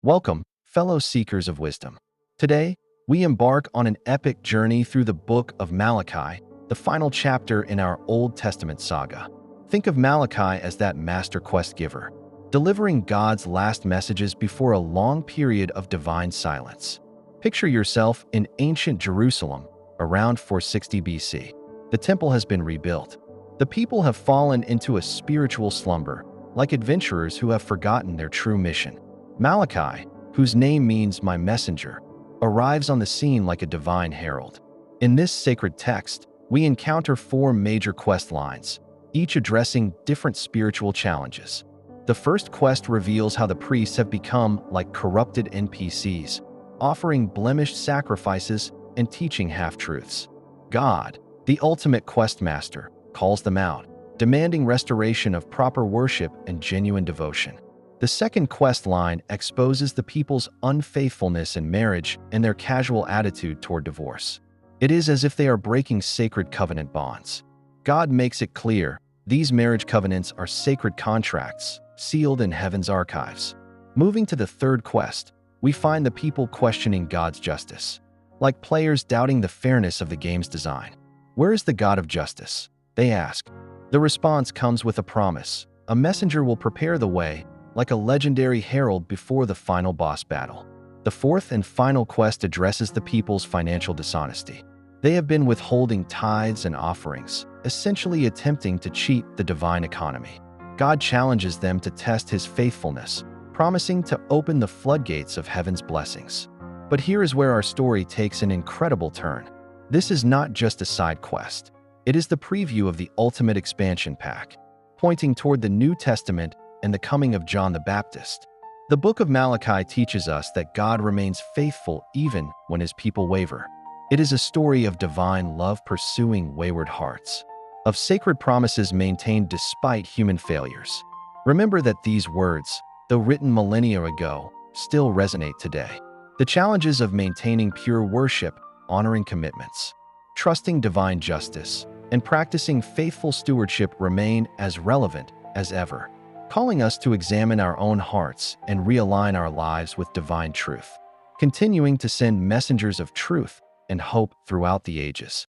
Welcome, fellow seekers of wisdom. Today, we embark on an epic journey through the book of Malachi, the final chapter in our Old Testament saga. Think of Malachi as that master quest giver, delivering God's last messages before a long period of divine silence. Picture yourself in ancient Jerusalem, around 460 BC. The temple has been rebuilt. The people have fallen into a spiritual slumber, like adventurers who have forgotten their true mission. Malachi, whose name means my messenger, arrives on the scene like a divine herald. In this sacred text, we encounter four major quest lines, each addressing different spiritual challenges. The first quest reveals how the priests have become like corrupted NPCs, offering blemished sacrifices and teaching half-truths. God, the ultimate quest master, calls them out, demanding restoration of proper worship and genuine devotion. The second quest line exposes the people's unfaithfulness in marriage and their casual attitude toward divorce. It is as if they are breaking sacred covenant bonds. God makes it clear these marriage covenants are sacred contracts, sealed in heaven's archives. Moving to the third quest, we find the people questioning God's justice, like players doubting the fairness of the game's design. Where is the God of justice? They ask. The response comes with a promise. A messenger will prepare the way, like a legendary herald before the final boss battle. The fourth and final quest addresses the people's financial dishonesty. They have been withholding tithes and offerings, essentially attempting to cheat the divine economy. God challenges them to test his faithfulness, promising to open the floodgates of heaven's blessings. But here is where our story takes an incredible turn. This is not just a side quest. It is the preview of the ultimate expansion pack, pointing toward the New Testament and the coming of John the Baptist. The book of Malachi teaches us that God remains faithful even when his people waver. It is a story of divine love pursuing wayward hearts, of sacred promises maintained despite human failures. Remember that these words, though written millennia ago, still resonate today. The challenges of maintaining pure worship, honoring commitments, trusting divine justice, and practicing faithful stewardship remain as relevant as ever, calling us to examine our own hearts and realign our lives with divine truth, continuing to send messengers of truth and hope throughout the ages.